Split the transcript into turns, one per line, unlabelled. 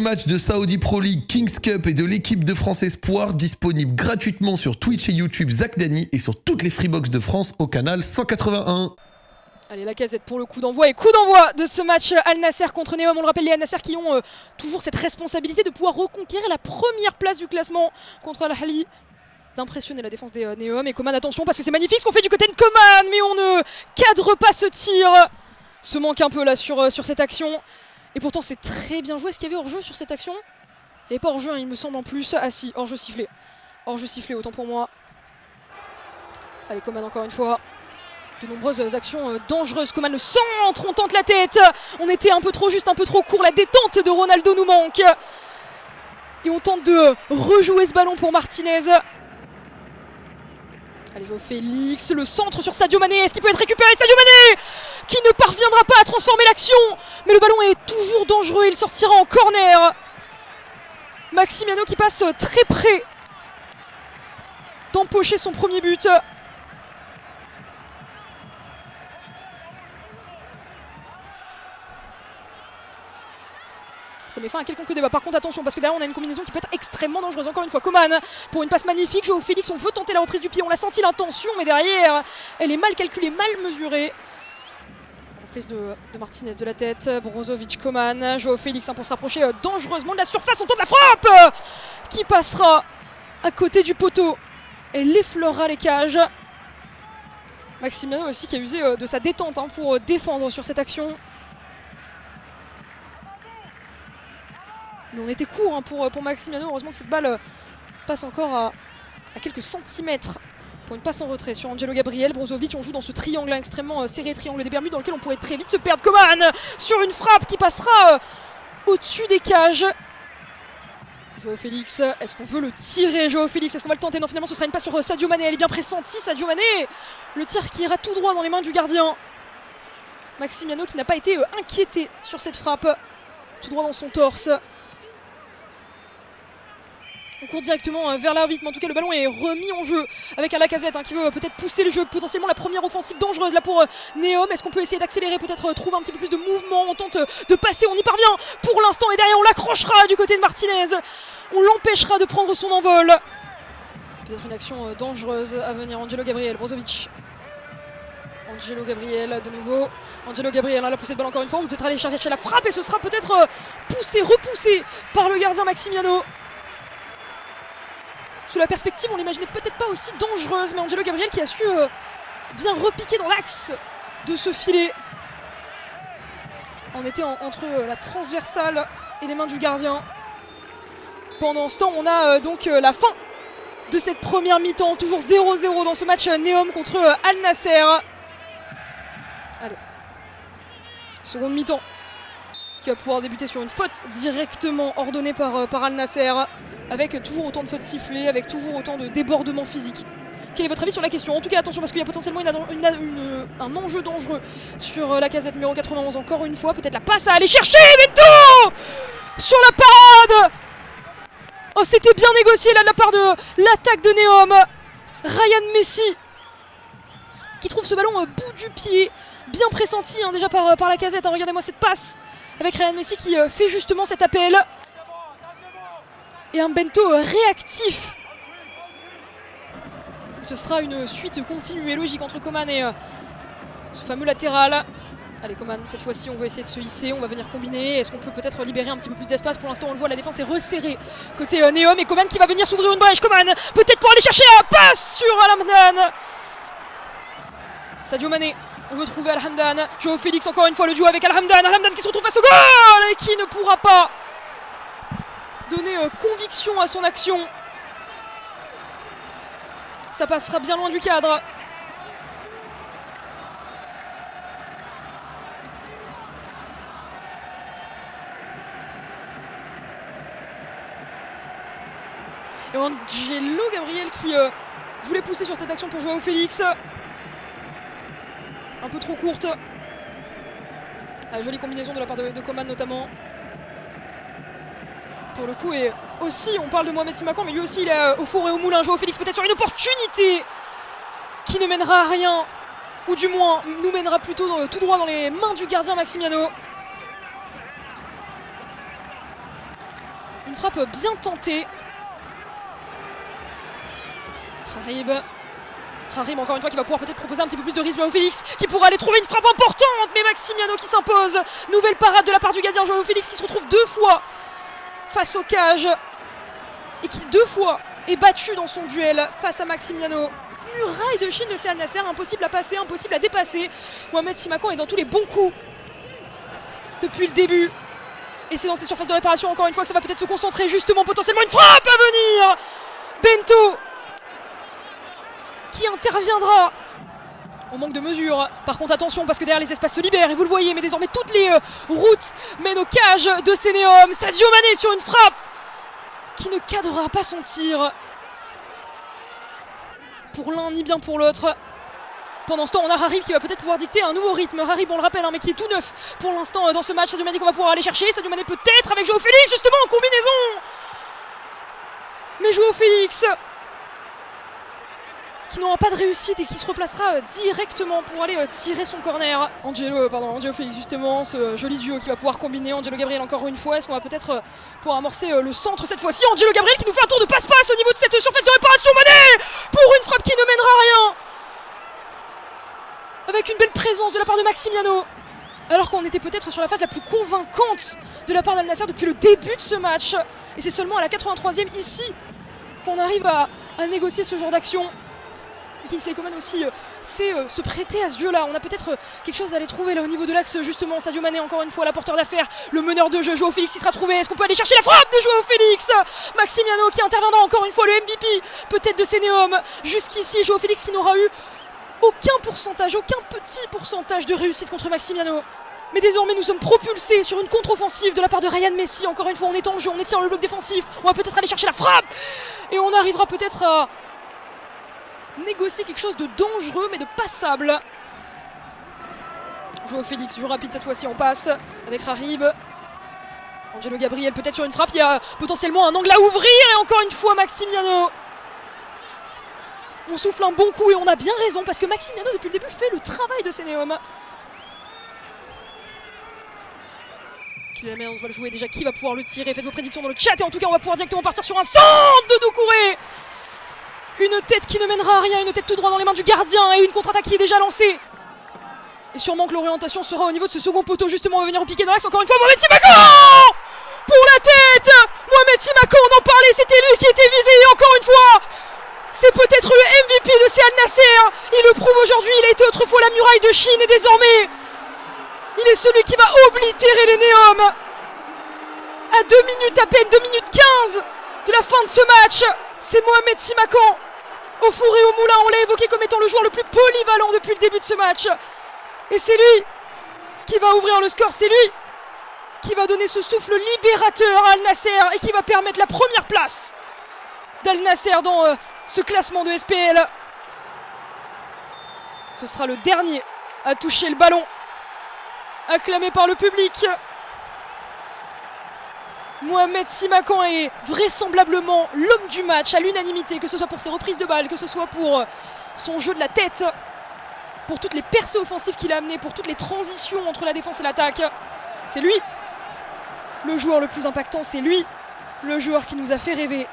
matchs de Saudi Pro League, Kings Cup et de l'équipe de France Espoir disponibles gratuitement sur Twitch et YouTube Zach Dany et sur toutes les Freebox de France au canal 181.
Allez, Lacazette pour le coup d'envoi et coup d'envoi de ce match Al Nasser contre Neom. On le rappelle, les Al Nasser qui ont toujours cette responsabilité de pouvoir reconquérir la première place du classement contre Al Ahly, d'impressionner la défense des Neom. Et Coman, attention parce que c'est magnifique ce qu'on fait du côté de Coman, mais on ne cadre pas ce tir. Se manque un peu là sur cette action. Et pourtant c'est très bien joué. Est-ce qu'il y avait hors-jeu sur cette action? Et pas hors-jeu, hein, il me semble en plus. Ah si, hors-jeu sifflé. Hors-jeu sifflé, autant pour moi. Allez, Coman encore une fois. De nombreuses actions dangereuses. Coman, le centre, on tente la tête. On était un peu trop juste, un peu trop court. La détente de Ronaldo nous manque. Et on tente de rejouer ce ballon pour Martinez. Allez, Joao Félix, le centre sur Sadio Mané. Est-ce qu'il peut être récupéré? Sadio Mané qui ne parviendra pas à transformer l'action. Mais le ballon est toujours dangereux. Il sortira en corner. Maximiano qui passe très près d'empocher son premier but. Ça met fin à quelconque débat. Par contre, attention, parce que derrière, on a une combinaison qui peut être extrêmement dangereuse. Encore une fois, Coman pour une passe magnifique. Joao Félix, on veut tenter la reprise du pied. On l'a senti l'intention, mais derrière, elle est mal calculée, mal mesurée. Reprise de Martinez de la tête. Brozovic, Coman. Joao Félix pour se rapprocher dangereusement de la surface. On tente la frappe qui passera à côté du poteau. Elle effleurera les cages. Maximiano aussi qui a usé de sa détente pour défendre sur cette action. Mais on était court pour Maximiano. Heureusement que cette balle passe encore à quelques centimètres pour une passe en retrait sur Angelo Gabriel. Brozovic, on joue dans ce triangle extrêmement serré, triangle des Bermudes, dans lequel on pourrait très vite se perdre. Coman sur une frappe qui passera au-dessus des cages. Joao Félix, est-ce qu'on veut le tirer? Joao Félix, est-ce qu'on va le tenter? Non, finalement ce sera une passe sur Sadio Mané. Elle est bien pressentie, Sadio Mané. Le tir qui ira tout droit dans les mains du gardien. Maximiano qui n'a pas été inquiété sur cette frappe. Tout droit dans son torse. On court directement vers l'arbitre, mais en tout cas le ballon est remis en jeu avec un Lacazette qui veut peut-être pousser le jeu, potentiellement la première offensive dangereuse là pour Neom. Est-ce qu'on peut essayer d'accélérer, peut-être trouver un petit peu plus de mouvement? On tente de passer, on y parvient pour l'instant et derrière on l'accrochera du côté de Martinez. On l'empêchera de prendre son envol. Peut-être une action dangereuse à venir. Angelo Gabriel, Brozovic. Angelo Gabriel de nouveau. Angelo Gabriel, la poussée de balle encore une fois. On peut peut-être aller chercher la frappe et ce sera peut-être repoussé par le gardien Maximiano. Sous la perspective, on l'imaginait peut-être pas aussi dangereuse, mais Angelo Gabriel qui a su bien repiquer dans l'axe de ce filet. On était entre la transversale et les mains du gardien. Pendant ce temps, on a donc la fin de cette première mi-temps. Toujours 0-0 dans ce match Neom contre Al Nasser. Allez, seconde mi-temps qui va pouvoir débuter sur une faute directement ordonnée par Al Nasser, avec toujours autant de fautes sifflées, avec toujours autant de débordements physiques. Quel est votre avis sur la question? En tout cas, attention parce qu'il y a potentiellement un enjeu dangereux sur Lacazette numéro 91. Encore une fois, peut-être la passe à aller chercher. Bento sur la parade. Oh, c'était bien négocié là de la part de l'attaque de Neom. Ryan Messi qui trouve ce ballon au bout du pied, bien pressenti déjà par Lacazette. Regardez-moi cette passe avec Ryan Messi qui fait justement cet appel. Et un Bento réactif. Ce sera une suite continue et logique entre Coman et ce fameux latéral. Allez, Coman, cette fois-ci on va essayer de se hisser, on va venir combiner. Est-ce qu'on peut peut-être libérer un petit peu plus d'espace? Pour l'instant on le voit, la défense est resserrée côté Neom. Et Coman qui va venir s'ouvrir une brèche. Coman peut-être pour aller chercher la passe sur Al Hamdan. Sadio Mané, on veut trouver Al Hamdan. Joao Félix encore une fois, le duo avec Al Hamdan. Al Hamdan qui se retrouve face au goal et qui ne pourra pas donner conviction à son action. Ça passera bien loin du cadre. Et Angelo Gabriel qui voulait pousser sur cette action pour Joao Félix. Un peu trop courte. Jolie combinaison de la part de Coman notamment. Pour le coup, et aussi on parle de Mohamed Simakan, mais lui aussi il est au four et au moulin. Joao Félix peut-être sur une opportunité qui ne mènera à rien, ou du moins nous mènera plutôt tout droit dans les mains du gardien Maximiano. Une frappe bien tentée. Kharib encore une fois qui va pouvoir peut-être proposer un petit peu plus de risque. Joao Félix qui pourra aller trouver une frappe importante, mais Maximiano qui s'impose. Nouvelle parade de la part du gardien Joao Félix qui se retrouve 2 fois face au cage et qui 2 fois est battu dans son duel face à Maximiano. Muraille de Chine de C Al Nasser, impossible à passer, impossible à dépasser. Mohamed Simakan est dans tous les bons coups depuis le début. Et c'est dans ces surfaces de réparation encore une fois que ça va peut-être se concentrer, justement potentiellement une frappe à venir. Bento qui interviendra en manque de mesure. Par contre attention parce que derrière les espaces se libèrent et vous le voyez, mais désormais toutes les routes mènent au cage de Sénéom. Sadio Mané sur une frappe qui ne cadrera pas son tir pour l'un ni bien pour l'autre. Pendant ce temps, on a Harib qui va peut-être pouvoir dicter un nouveau rythme. Harib, on le rappelle, mais qui est tout neuf pour l'instant dans ce match. Sadio Mané qu'on va pouvoir aller chercher. Sadio Mané peut-être avec Joao Félix, justement en combinaison. Mais Joao Félix qui n'aura pas de réussite et qui se replacera directement pour aller tirer son corner. Angelo Félix justement, ce joli duo qui va pouvoir combiner. Angelo Gabriel encore une fois, est-ce qu'on va peut-être pouvoir amorcer le centre cette fois-ci? Angelo Gabriel qui nous fait un tour de passe-passe au niveau de cette surface de réparation. Mané pour une frappe qui ne mènera à rien, avec une belle présence de la part de Maximiano, alors qu'on était peut-être sur la phase la plus convaincante de la part d'Al Nassr depuis le début de ce match. Et c'est seulement à la 83e ici qu'on arrive à négocier ce genre d'action. Kingsley Coman aussi sait se prêter à ce jeu là. On a peut-être quelque chose à aller trouver là au niveau de l'axe justement. Sadio Mané encore une fois la porteur d'affaires, le meneur de jeu. Joao Félix qui sera trouvé. Est-ce qu'on peut aller chercher la frappe de Joao Félix? Maximiano qui interviendra encore une fois, le MVP peut-être de Sénéom. Jusqu'ici Joao Félix qui n'aura eu aucun petit pourcentage de réussite contre Maximiano. Mais désormais nous sommes propulsés sur une contre-offensive de la part de Ryan Messi. Encore une fois on est en jeu, on étire le bloc défensif. On va peut-être aller chercher la frappe et on arrivera peut-être à négocier quelque chose de dangereux mais de passable. Joao Félix, jeu rapide cette fois-ci, on passe avec Harib. Angelo Gabriel peut-être sur une frappe, il y a potentiellement un angle à ouvrir et encore une fois Maximiano. On souffle un bon coup et on a bien raison parce que Maximiano depuis le début fait le travail de Sénéom. On va le jouer déjà, qui va pouvoir le tirer? Faites vos prédictions dans le chat et en tout cas on va pouvoir directement partir sur un centre de Doucouré. Une tête qui ne mènera à rien, une tête tout droit dans les mains du gardien et une contre-attaque qui est déjà lancée. Et sûrement que l'orientation sera au niveau de ce second poteau, justement on va venir au piqué dans l'axe. Encore une fois Mohamed Simakan pour la tête. Mohamed Simakan, on en parlait, c'était lui qui était visé et encore une fois c'est peut-être le MVP de C Al Nasser. Il le prouve aujourd'hui, il a été autrefois la muraille de Chine et désormais il est celui qui va oblitérer les Néom. À 2 minutes à peine, 2 minutes 15 de la fin de ce match, c'est Mohamed Simakan. Au four et au moulin, on l'a évoqué comme étant le joueur le plus polyvalent depuis le début de ce match. Et c'est lui qui va ouvrir le score, c'est lui qui va donner ce souffle libérateur à Al Nassr et qui va permettre la première place d'Al Nassr dans ce classement de SPL. Ce sera le dernier à toucher le ballon, acclamé par le public. Mohamed Simakan est vraisemblablement l'homme du match à l'unanimité, que ce soit pour ses reprises de balles, que ce soit pour son jeu de la tête, pour toutes les percées offensives qu'il a amenées, pour toutes les transitions entre la défense et l'attaque. C'est lui le joueur le plus impactant, c'est lui le joueur qui nous a fait rêver.